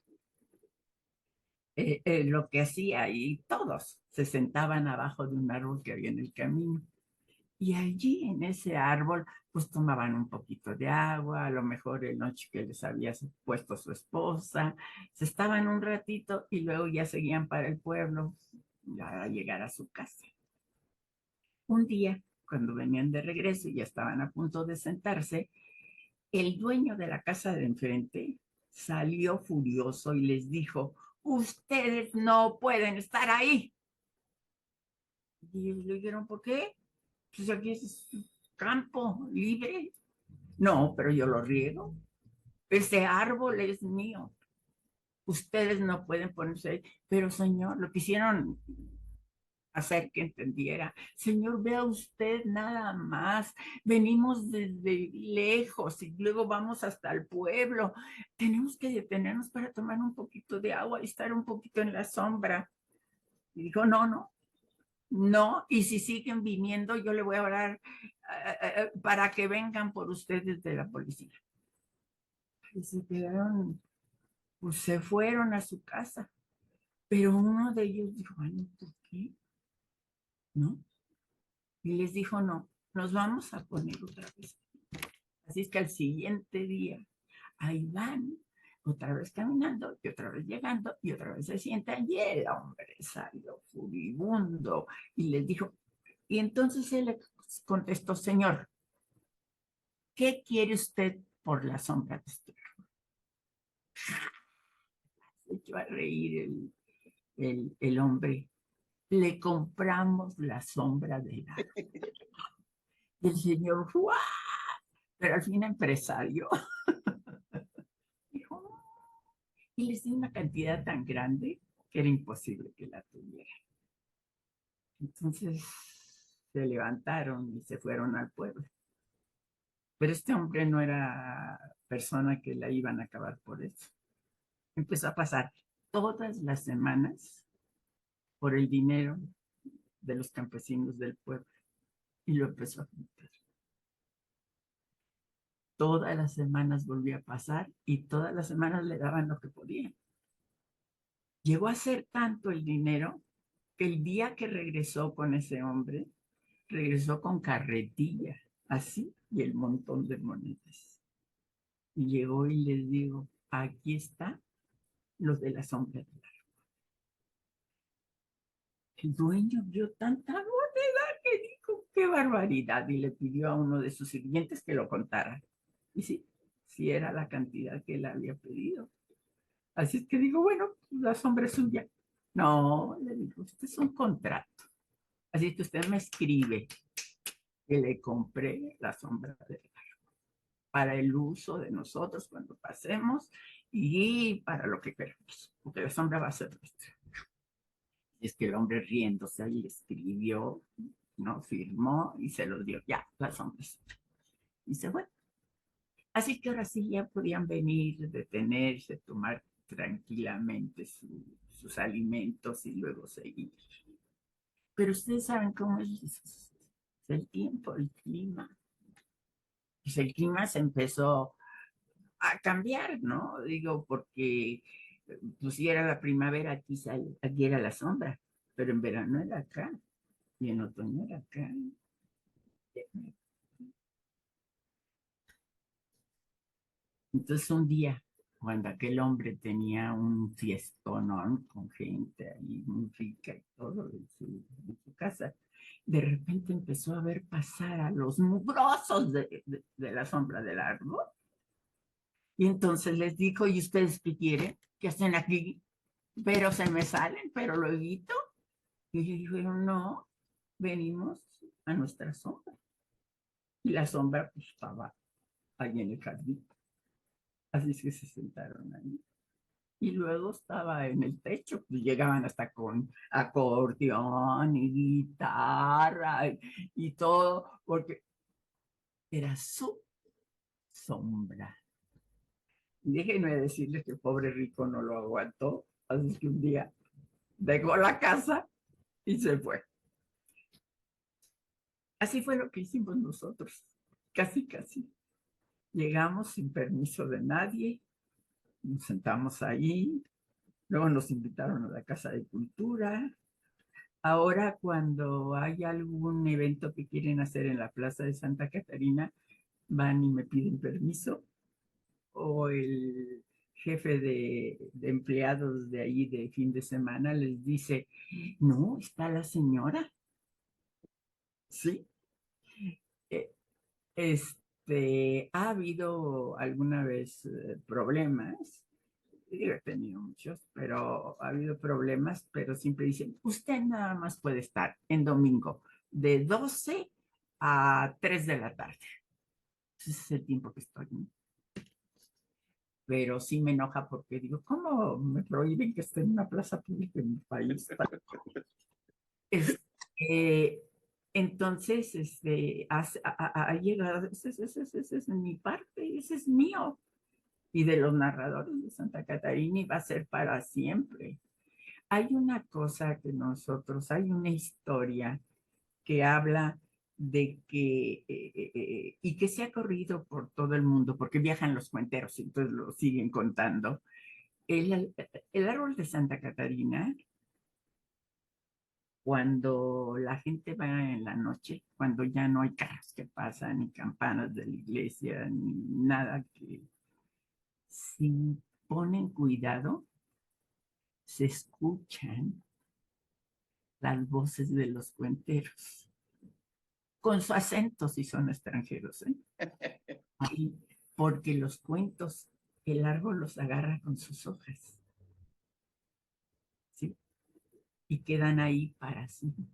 lo que hacía, y todos se sentaban abajo de un árbol que había en el camino. Y allí en ese árbol, pues tomaban un poquito de agua, a lo mejor el noche que les había puesto su esposa, se estaban un ratito y luego ya seguían para el pueblo, ya a llegar a su casa. Un día, cuando venían de regreso y ya estaban a punto de sentarse, el dueño de la casa de enfrente salió furioso y les dijo, ustedes no pueden estar ahí. Y ellos le dijeron, ¿por qué? Pues aquí es campo libre. No, pero yo lo riego. Ese árbol es mío. Ustedes no pueden ponerse ahí. Pero señor, lo quisieron hacer que entendiera. Señor, vea usted nada más. Venimos desde lejos y luego vamos hasta el pueblo. Tenemos que detenernos para tomar un poquito de agua y estar un poquito en la sombra. Y dijo, no, no, no. Y si siguen viniendo, yo le voy a hablar para que vengan por ustedes de la policía. Y se quedaron, pues se fueron a su casa. Pero uno de ellos dijo, bueno, ¿por qué? ¿No? Y les dijo, no, nos vamos a poner otra vez. Así es que al siguiente día, ahí van, otra vez caminando, y otra vez llegando, y otra vez se sientan, y el hombre salió furibundo, y les dijo, y entonces él le contestó, señor, ¿qué quiere usted por la sombra de este árbol? Se echó a reír el hombre. Le compramos la sombra del árbol. Y el señor, ¡guau! Pero al fin empresario. Dijo, no. Y les dio una cantidad tan grande que era imposible que la tuviera. Entonces se levantaron y se fueron al pueblo. Pero este hombre no era persona que la iban a acabar por eso. Empezó a pasar todas las semanas por el dinero de los campesinos del pueblo y lo empezó a juntar. Todas las semanas volvía a pasar y todas las semanas le daban lo que podían. Llegó a ser tanto el dinero que el día que regresó con ese hombre, regresó con carretilla, así, y el montón de monedas. Y llegó y les digo, aquí está los de la sombra del árbol. El dueño vio tanta moneda que dijo, qué barbaridad, y le pidió a uno de sus sirvientes que lo contara. Y sí, sí era la cantidad que él había pedido. Así es que digo, bueno, la sombra es suya. No, le digo, este es un contrato. Así que usted me escribe que le compré la sombra del árbol para el uso de nosotros cuando pasemos y para lo que queramos, porque la sombra va a ser nuestra. Y es que el hombre riéndose ahí escribió, no firmó y se lo dio. Ya, la sombra es suya. Y se fue. Así que ahora sí ya podían venir, detenerse, tomar tranquilamente sus alimentos y luego seguir. Pero ustedes saben cómo es el tiempo, el clima. Pues el clima se empezó a cambiar, ¿no? Digo, porque pues si era la primavera, aquí era la sombra, pero en verano era acá y en otoño era acá. Entonces un día, cuando aquel hombre tenía un fiestón, ¿no?, con gente ahí muy rica y todo en su casa, de repente empezó a ver pasar a los mugrosos de la sombra del árbol. Y entonces les dijo, ¿y ustedes qué quieren? ¿Qué hacen aquí? Pero se me salen, pero lo evito. Y ellos dijeron, no, venimos a nuestra sombra. y la sombra pues, estaba ahí en el jardín. Así es que se sentaron ahí. Y luego estaba en el techo, pues llegaban hasta con acordeón y guitarra y todo, porque era su sombra. Y déjenme decirles que el pobre rico no lo aguantó, así que un día dejó la casa y se fue. Así fue lo que hicimos nosotros, casi. Llegamos sin permiso de nadie, nos sentamos ahí, luego nos invitaron a la Casa de Cultura. Ahora cuando hay algún evento que quieren hacer en la Plaza de Santa Catarina, van y me piden permiso, o el jefe de empleados de ahí de fin de semana les dice, no, está la señora. Sí. Ha habido alguna vez problemas, he tenido muchos, pero ha habido problemas, pero siempre dicen, usted nada más puede estar en domingo de 12 a 3 de la tarde. Ese es el tiempo que estoy. Pero sí me enoja porque digo, ¿cómo me prohíben que esté en una plaza pública en mi país? Entonces, ha llegado, esa es mi parte, ese es mío. Y de los narradores de Santa Catarina y va a ser para siempre. Hay una cosa que hay una historia que habla de que, y que se ha corrido por todo el mundo, porque viajan los cuenteros y entonces lo siguen contando. El árbol de Santa Catarina, cuando la gente va en la noche, cuando ya no hay carros que pasan, ni campanas de la iglesia, ni nada que... Si ponen cuidado, se escuchan las voces de los cuenteros, con su acento si son extranjeros, Ahí, porque los cuentos, el árbol los agarra con sus hojas, ¿sí? Y quedan ahí para siempre.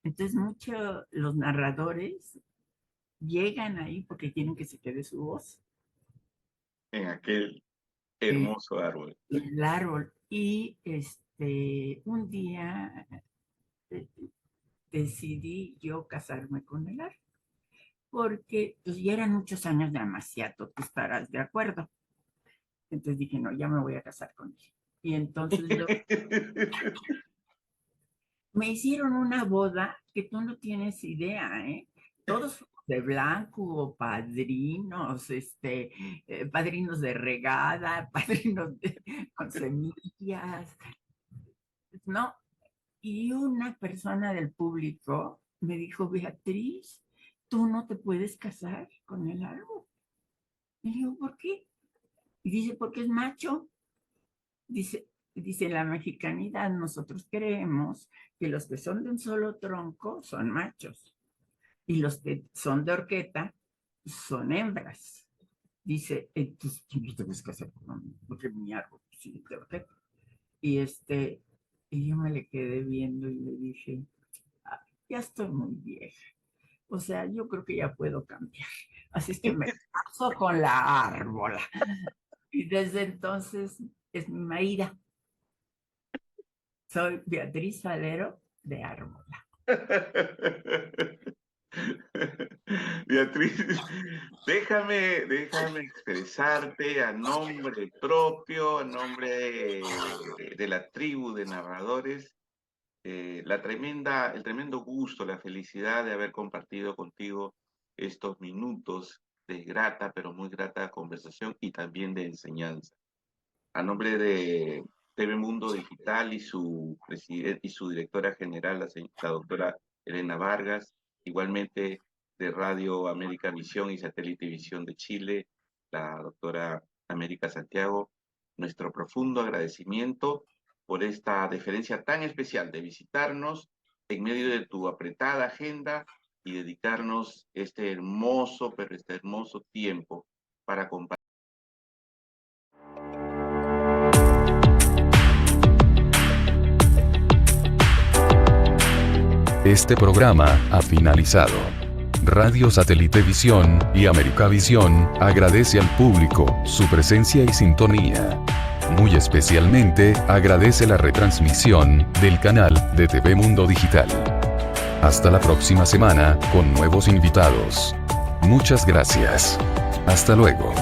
Entonces, los narradores llegan ahí porque quieren que se quede su voz. En aquel hermoso árbol. El árbol. Y un día decidí yo casarme con el árbol, porque pues, ya eran muchos años de amaciato, tú estarás de acuerdo. Entonces dije, no, ya me voy a casar con él. Y entonces me hicieron una boda que tú no tienes idea, Todos de blanco, padrinos, padrinos de regada, padrinos con semillas, ¿no? Y una persona del público me dijo, Beatriz, tú no te puedes casar con el árbol. Y digo, ¿por qué? Y dice, porque es macho. Dice, en la mexicanidad nosotros creemos que los que son de un solo tronco son machos y los que son de horqueta son hembras. Dice, entonces tú no te puedes casar con porque mi árbol sí es de horqueta. Y yo me le quedé viendo y le dije, ya estoy muy vieja. O sea, yo creo que ya puedo cambiar. Así es que me caso con la árbola. Y desde entonces es mi Maíra. Soy Beatriz Valero de Árbola. Beatriz, déjame expresarte a nombre propio, a nombre de la tribu de narradores, el tremendo gusto, la felicidad de haber compartido contigo estos minutos de grata, pero muy grata conversación y también de enseñanza. A nombre de TV Mundo Digital y su directora general, la doctora Elena Vargas, igualmente de Radio América Visión y Satélite Visión de Chile, la doctora América Santiago, nuestro profundo agradecimiento por esta deferencia tan especial de visitarnos en medio de tu apretada agenda y dedicarnos este hermoso tiempo para compartir. Este programa ha finalizado. Radio Satélite Visión y Americavisión agradece al público su presencia y sintonía. Muy especialmente, agradece la retransmisión del canal de TV Mundo Digital. Hasta la próxima semana, con nuevos invitados. Muchas gracias. Hasta luego.